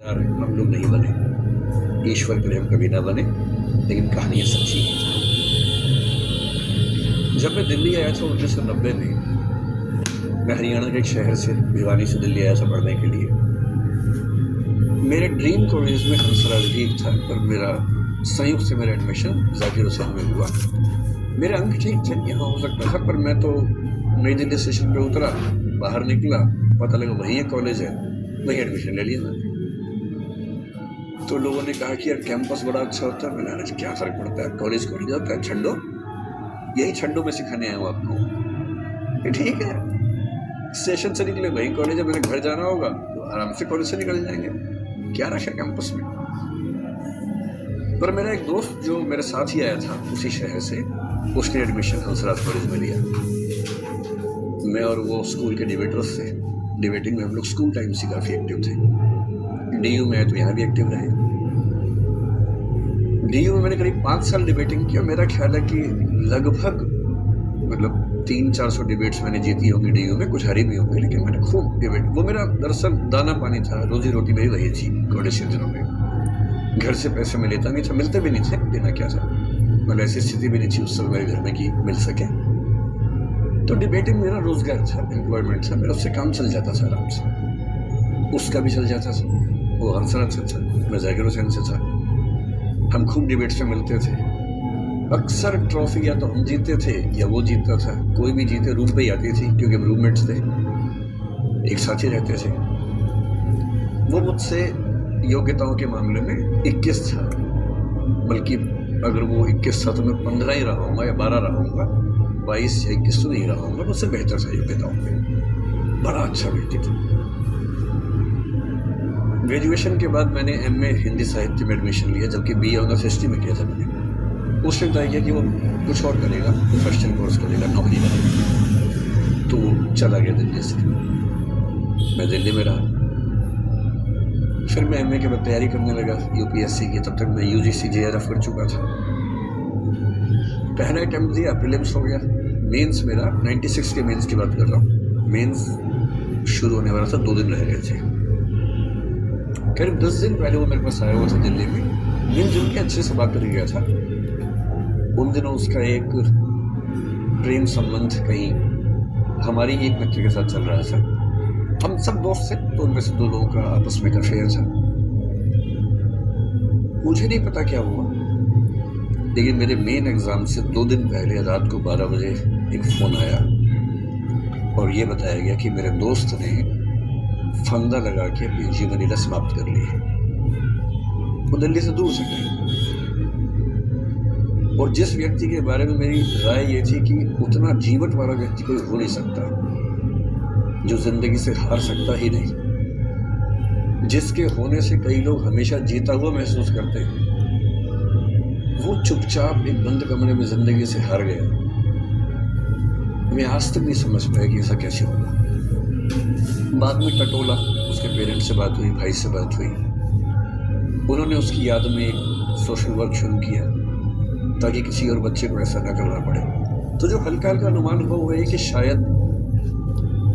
यार हम लोग नहीं बने, ईश्वर करे हम कभी ना बने, लेकिन कहानियाँ सच्ची हैं। जब मैं दिल्ली आया था 1990 में, मैं हरियाणा के एक शहर से भिवानी से दिल्ली आया था पढ़ने के लिए। मेरे ड्रीम कॉलेज में हंसराज भी था, पर मेरा संयुक्त से मेरा एडमिशन जाकिर हुसैन में हुआ। मेरे अंक ठीक थे, यहाँ हो सकता था, पर मैं तो नई दिल्ली स्टेशन पे उतरा, बाहर निकला, पता लगा वहीं एक कॉलेज है, वहीं एडमिशन ले लिया मैंने। तो लोगों ने कहा कि यार कैंपस बड़ा अच्छा होता है। मैंने कहा क्या फ़र्क पड़ता है, कॉलेज कॉलेज होता है, छंडो, यही छंडो में सिखाने आया हूँ आपको। ठीक है, स्टेशन से निकले वहीं कॉलेज है, मेरे घर जाना होगा तो आराम से कॉलेज से निकल जाएंगे, क्या रखा कैंपस में। पर मेरा एक दोस्त जो मेरे साथ ही आया था उसी शहर से, उसने एडमिशन हंसराज कॉलेज में लिया। मैं और वो स्कूल के डिबेटर्स थे, डिबेटिंग में हम लोग स्कूल टाइम से काफ़ी एक्टिव थे। डीयू में तो यहाँ भी एक्टिव रहे। डीयू में मैंने करीब 5 साल डिबेटिंग किया। मेरा ख्याल है कि लगभग मतलब 300-400 डिबेट्स मैंने जीती होंगी डीयू में, कुछ हारी भी होंगी, लेकिन मैंने खूब डिबेट, वो मेरा दरअसल दाना पानी था, रोजी रोटी मेरी वही थी कॉलेज के दिनों में। घर से पैसे मैं लेता नहीं था, मिलते भी नहीं थे, देना क्या था, मतलब ऐसी स्थिति भी नहीं थी उस समय मेरे घर में कि मिल सके। तो डिबेटिंग मेरा रोजगार था, एम्प्लॉयमेंट था, मेरा उससे काम चल जाता था आराम से, उसका भी चल जाता था। वो हंसराज से था, मैं जाकिर हुसैन से था, हम खूब डिबेट्स में मिलते थे। अक्सर ट्रॉफी या तो हम जीतते थे या वो जीतता था, कोई भी जीते रूम पे ही आती थी, क्योंकि हम रूममेट्स थे, एक साथ ही रहते थे। वो मुझसे योग्यताओं के मामले में 21 था, बल्कि अगर वो 21 था तो मैं 15 ही रहूँगा या 12 रहूँगा, 22 या 21 तो नहीं रहूँगा, मुझसे बेहतर था योग्यताओं में, बड़ा अच्छा व्यक्ति था। ग्रेजुएशन के बाद मैंने एमए हिंदी साहित्य में एडमिशन लिया, जबकि बीए ऑनर्स हिस्ट्री में किया था मैंने। उसने तय किया कि वो कुछ और करेगा, प्रोफेशनल कोर्स करेगा, नौकरी करेगा, तो चला गया दिल्ली से। मैं दिल्ली में रहा, फिर मैं एमए के बाद तैयारी करने लगा यूपीएससी की। तब तक मैं यूजीसी जेआरएफ कर चुका था। पहला अटेम्प्ट दिया, प्रीलिम्स हो गया, मेंस मेरा 96 के मेंस की बात कर रहा हूँ, मेंस शुरू होने वाला था, 2 दिन रह गए थे। करीब 10 दिन पहले वो मेरे पास आया हुआ था दिल्ली में, मिलजुल के अच्छे से बात कर गया था। उन दिनों उसका एक प्रेम संबंध कहीं हमारी एक मित्र के साथ चल रहा था। हम सब दोस्त थे, तो उनमें से 2 लोगों का आपस में अफेयर था। मुझे नहीं पता क्या हुआ, लेकिन मेरे मेन एग्जाम से 2 दिन पहले रात को 12 बजे एक फ़ोन आया और ये बताया गया कि मेरे दोस्त ने फंदा लगा के अपनी जीवनलीला समाप्त कर ली है। वो दिल्ली से दूर से गए, और जिस व्यक्ति के बारे में मेरी राय ये थी कि उतना जीवट वाला व्यक्ति कोई हो नहीं सकता, जो जिंदगी से हार सकता ही नहीं, जिसके होने से कई लोग हमेशा जीता हुआ महसूस करते हैं, वो चुपचाप एक बंद कमरे में जिंदगी से हार गया। मैं आज तक नहीं समझ पाया कि ऐसा कैसे होगा। बाद में टटोला, उसके पेरेंट्स से बात हुई, भाई से बात हुई, उन्होंने उसकी याद में एक सोशल वर्क शुरू किया ताकि किसी और बच्चे को ऐसा न करना पड़े। तो जो हल्का हल्का अनुमान हुआ वो है कि शायद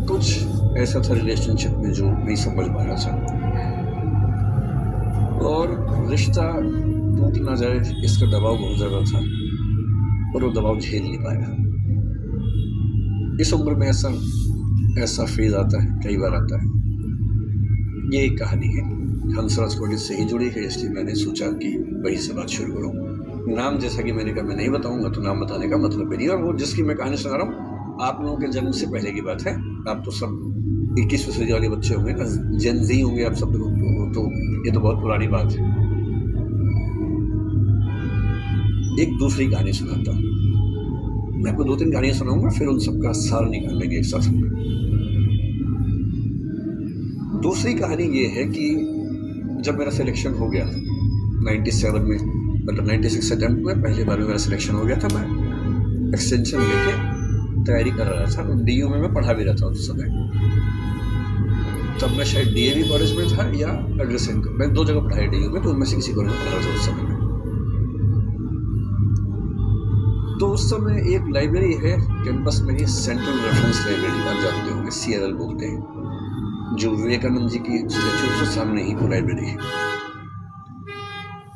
कुछ ऐसा था रिलेशनशिप में जो नहीं समझ पा रहा था, और रिश्ता टूट ना जाए इसका दबाव बहुत ज़्यादा था, और वो दबाव झेल नहीं पाया। इस उम्र में ऐसा फेज आता है, कई बार आता है। ये एक कहानी है, हंसराज कॉलेज से ही जुड़ी है, इसलिए मैंने सोचा कि वहीं से बात शुरू करूँ। नाम जैसा कि मैंने कहा मैं नहीं बताऊंगा, तो नाम बताने का मतलब भी नहीं। और वो जिसकी मैं कहानी सुना रहा हूँ, आप लोगों के जन्म से पहले की बात है। आप तो सब 21वीं सदी वाले बच्चे होंगे ना, जेन ज़ी होंगे आप सब लोग, तो ये तो बहुत पुरानी बात है। एक दूसरी कहानी सुनाता हूँ, मैं आपको 2-3 कहानियाँ सुनाऊंगा, फिर उन सबका सार निकाल लेंगे एक साथ। दूसरी कहानी ये है कि जब मेरा सिलेक्शन हो गया 97 में, मतलब 96 अटेम्प्ट में पहली बार में मेरा सिलेक्शन हो गया था, मैं एक्सटेंशन लेके तैयारी कर रहा था। डीयू में मैं पढ़ा भी रहा था उस समय, तब मैं शायद डीएवी कॉलेज में था या अग्रसेन, मैं 2 जगह पढ़ाई डीयू में, तो उनमें से किसी कॉलेज में पढ़ा रहा था उस समय में। तो उस समय एक लाइब्रेरी है कैंपस में ही, सेंट्रल रेफरेंस लाइब्रेरी, आप जानते होंगे, CRL बोलते हैं। जो विवेकानंद जी की स्टैचू के सामने ही वो लाइब्रेरी है।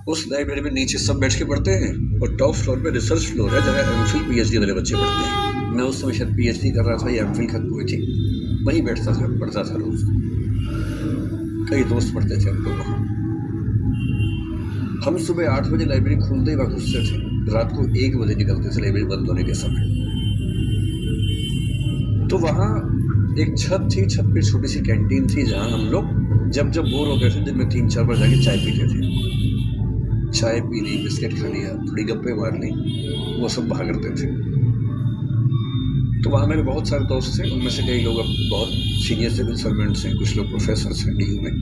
उस लाइब्रेरी में नीचे सब बैठ के पढ़ते हैं और टॉप फ्लोर पे रिसर्च फ्लोर है जहाँ एमफिल पीएचडी वाले बच्चे पढ़ते हैं। मैं उस समय शायद पीएचडी कर रहा था या एमफिल खत्म हुई थी, वहीं बैठता था, पढ़ता था रोज। कई दोस्त पढ़ते थे हम लोग वहाँ। हम सुबह 8 बजे लाइब्रेरी खोलते ही वहाँ घुसते थे, रात को 1 बजे निकलते थे लाइब्रेरी बंद होने के समय। तो वहाँ एक छत थी, छत पे छोटी सी कैंटीन थी जहाँ हम लोग जब जब बोर होते थे दिन में 3-4 बार जाके चाय पीते थे। चाय पी ली, बिस्किट खा लिया, थोड़ी गप्पे मार ली, वो सब वहाँ करते थे। तो वहाँ मेरे बहुत सारे दोस्त थे, उनमें से कई लोग अब बहुत सीनियर सिविल सर्वेंट्स हैं, कुछ लोग प्रोफेसर हैं डीयू में।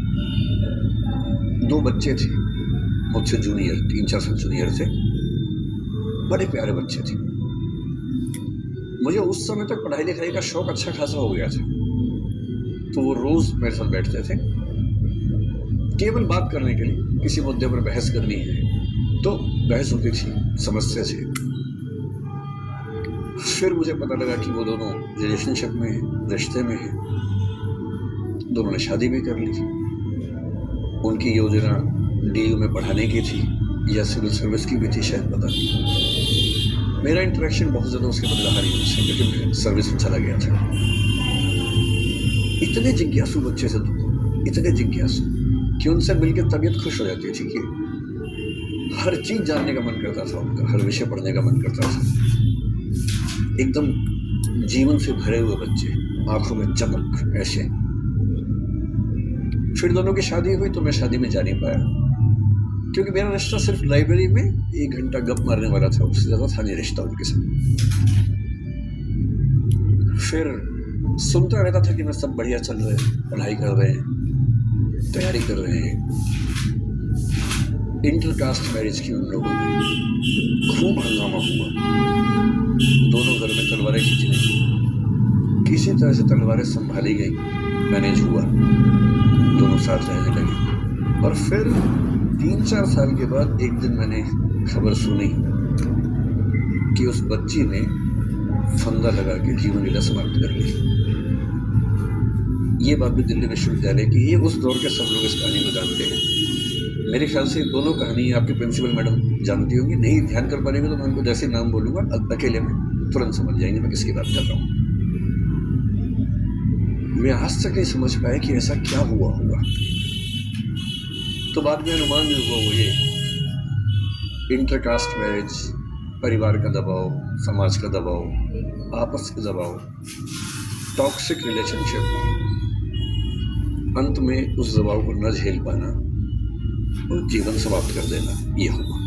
2 बच्चे थे मुझसे जूनियर, 3-4 साल जूनियर थे, बड़े प्यारे बच्चे थे। मुझे उस समय तक पढ़ाई लिखाई का शौक अच्छा खासा हो गया था, तो वो रोज मेरे साथ बैठते थे केवल बात करने के लिए। किसी मुद्दे पर बहस करनी है तो बहस होती थी, समस्या थी। फिर मुझे पता लगा कि वो दोनों रिलेशनशिप में हैं, रिश्ते में हैं। दोनों ने शादी भी कर ली। उनकी योजना डीयू में पढ़ाने की थी या सिविल सर्विस की भी थी, शायद पता नहीं। मेरा इंटरेक्शन बहुत ज़्यादा उसके बाद रहा नहीं उनसे, क्योंकि सर्विस में चला गया था। इतने जिज्ञासु बच्चे थे दोनों, इतने जिज्ञासु कि उनसे मिलकर तबीयत खुश हो जाती थी कि हर चीज जानने का मन करता था उनका, हर विषय पढ़ने का मन करता था। एकदम जीवन से भरे हुए बच्चे, आंखों में चमक ऐसे। फिर दोनों की शादी हुई तो मैं शादी में जा नहीं पाया, क्योंकि मेरा रिश्ता सिर्फ लाइब्रेरी में 1 घंटा गप मारने वाला था, उससे ज्यादा था नहीं रिश्ता उनके साथ। फिर सुनता रहता था कि मैं सब बढ़िया चल रहे हैं, पढ़ाई कर रहे हैं, तैयारी कर रहे हैं। इंटरकास्ट मैरिज की उन लोगों में खूब हंगामा हुआ। दोनों घर में तलवारें खींची गई, किसी तरह से तलवारें संभाली गई, मैनेज हुआ, दोनों साथ रहने लगे। और फिर 3-4 साल के बाद एक दिन मैंने खबर सुनी कि उस बच्ची ने फंदा लगा के जीवन लीला समाप्त कर ली। ये बात भी दिल्ली विश्वविद्यालय की है। उस दौर के सब लोग इस कहानी को जानते हैं। मेरे ख्याल से दोनों कहानी आपकी प्रिंसिपल मैडम जानती होंगी, नहीं ध्यान कर पाएंगे तो मैं उनको जैसे नाम बोलूंगा अकेले में तुरंत समझ जाएंगे मैं किसकी बात कर रहा हूँ। मैं आज तक नहीं समझ पाया कि ऐसा क्या हुआ होगा। तो बाद में अनुमान जो हुआ वो ये इंटरकास्ट मैरिज, परिवार का दबाव, समाज का दबाव, आपस का दबाव, टॉक्सिक रिलेशनशिप, अंत में उस दबाव को न झेल पाना और जीवन समाप्त कर देना, ये हुआ।